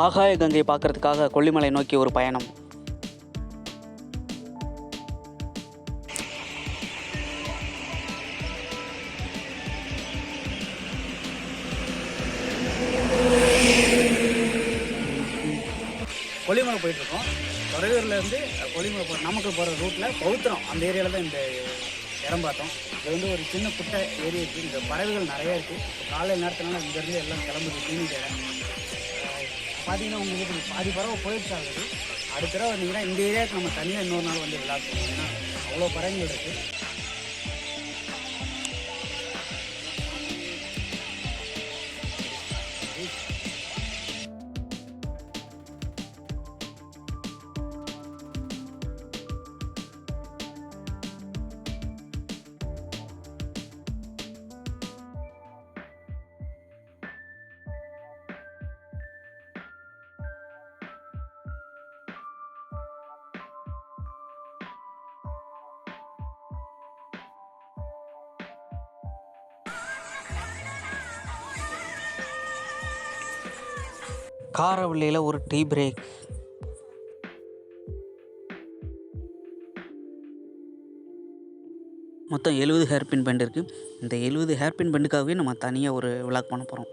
ஆகாய கங்கை பார்க்கறதுக்காக கொல்லிமலை நோக்கி ஒரு பயணம். கொல்லிமலை போயிட்டுருக்கோம். துறையூர்லேருந்து கொல்லிமலை நாமக்கல் போகிற ரூட்டில் பௌத்திரம் அந்த ஏரியாவில் தான் இந்த இடம் பார்த்தோம். இது வந்து ஒரு சின்ன குட்டை ஏரியா இருக்குது. இந்த பறவைகள் நிறையா இருக்குது. காலை நேரத்தினால இங்கேருந்து எல்லாம் கிளம்புது தீனிக்கிற பார்த்தீங்கன்னா உங்களுக்கு பாதி பறவை போயிடுச்சாகுது. அடுத்த தடவை வந்தீங்கன்னா இந்த ஏரியாவுக்கு நம்ம தனியாக இன்னொரு நாள் வந்து விளையாடுவோம். ஏன்னா அவ்வளோ பறவைகள் இருக்குது. காரவள்ளியில் ஒரு டீ பிரேக். மொத்தம் 70 ஹேர்பின் பெண்ட் இருக்குது. இந்த 70 ஹேர்பின் பெண்டுக்காகவே நம்ம தனியாக ஒரு விளாக் பண்ண போகிறோம்.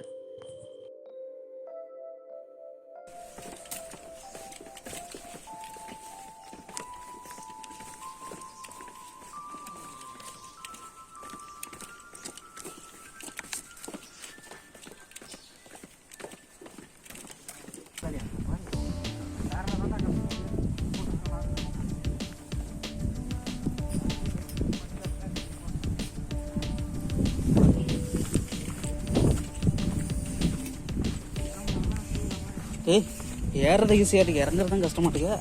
ஏறது ஈஸியாக இருக்குது, இறங்குறது தான் கஷ்டமாட்டுங்க.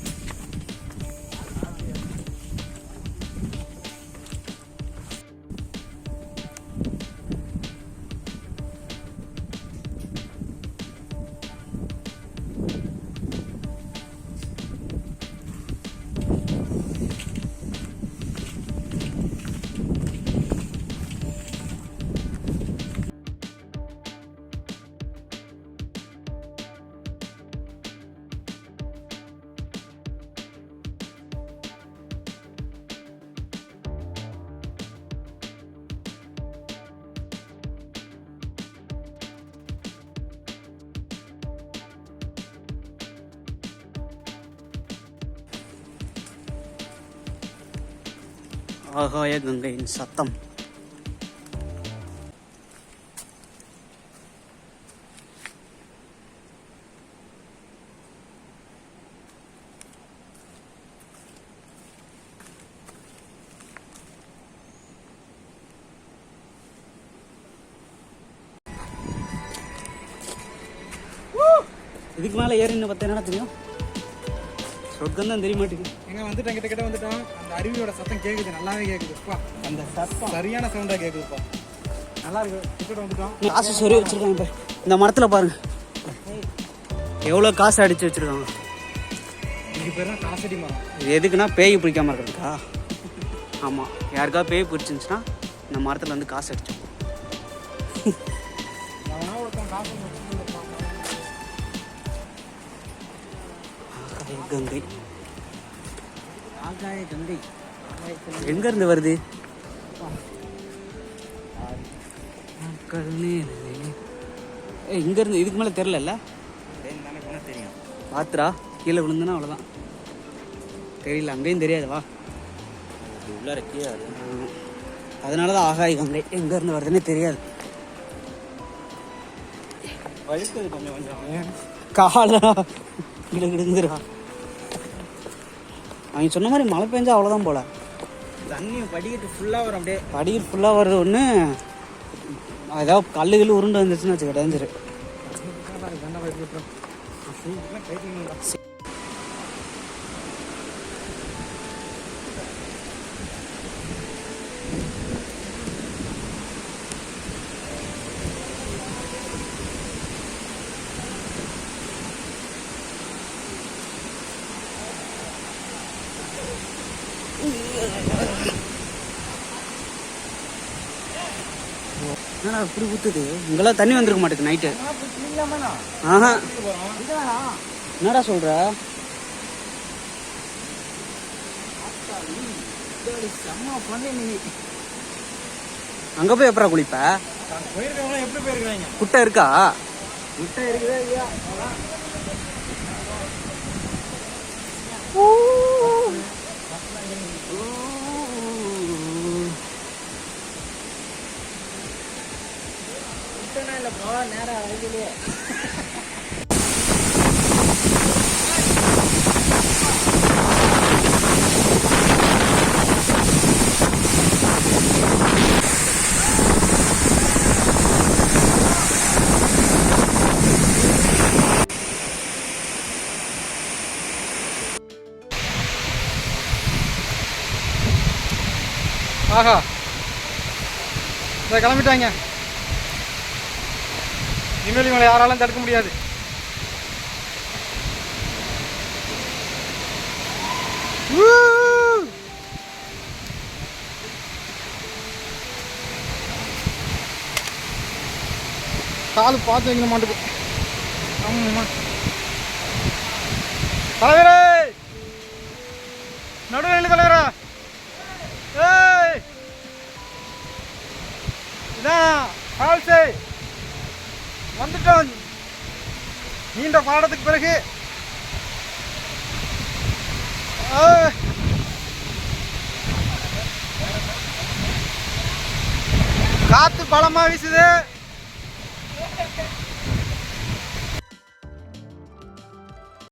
ஆகாய கங்கையின் சத்தம். இதுக்கு மேலே ஏறின்னு பார்த்தா தெரியும், சொர்க்கம் தான் தெரிய மாட்டேங்குது. எங்க வந்துட்டோம், கிட்ட வந்துட்டோம். அந்த அருவியோட சத்தம் கேக்குது, நல்லாவே கேக்குதுப்பா. அந்த சத்தம் சரியான சவுண்டா கேக்குதுப்பா, நல்லா இருக்கு. கிட்ட வந்துட்டோம். காசு சொறி வச்சிருக்காங்க. இந்த மரத்தில் பாருங்க எவ்வளோ காசு அடிச்சு வச்சிருக்காங்க. இதுக்கு பேர் தான் காசடி மரம். இது எதுக்குன்னா பேய் பிடிக்காம இருக்கிறதுக்கா? ஆமாம், யாருக்கா பேய் பிடிச்சிருந்துச்சுன்னா இந்த மரத்தில் வந்து காசு அடிச்சோம். கங்கை, ஆகாய கங்கை எங்க இருந்து வருது? இங்க இருந்து இதுக்கு மேல தெரியல. தெரியும் பாத்துரா, கீழே விழுந்துன்னா அவ்வளவுதான். தெரியல, அங்கேயும் தெரியாதுவா, உள்ள தெரியாது. அதனாலதான் ஆகாய கங்கை எங்க இருந்து வருதுன்னு தெரியாது. கொஞ்சம் கொஞ்சம் காலா கிடுங்கிடுங்கிறா. அவங்க சொன்ன மாதிரி மழை பெஞ்சா அவ்வளோதான் போல. தண்ணி படிக்கட்டு ஃபுல்லாக வரும், அப்படியே படிக்கட்டு ஃபுல்லாக வருது. ஒன்று ஏதாவது கல்லுகள் உருண்டு வந்துச்சுன்னு வச்சுக்க டேஞ்சரு. என்னடா இப்படி ஊத்துது? இங்கெல்லாம் தண்ணி வந்துருக்க மாட்டேங்குது நைட்டு. ஆஹா, என்னடா சொல்ற? செம்ம பண்ணி நீ அங்க போய் எப்படா குளிப்ப? போயிருக்கவங்க எப்படி போயிருக்காங்க? குட்டை இருக்கா? குட்டை இருக்குதா இல்லையா? குட்டைனா இல்லப்பா, நேரா அழகிலே. ஆஹா, இதை கிளம்பிட்டாங்க. இனிமேல் இவங்களை யாராலும் தடுக்க முடியாது. காலு பார்த்து வைக்கணும் மாட்டுக்கு. ஆமாம்மா தலைவரே, நடுநிலை தலைவரா. ஏய், இதான் ஃபால்ஸு வந்துட்டோம். நீண்ட பாடத்துக்கு பிறகு காத்து பலமா வீசுது.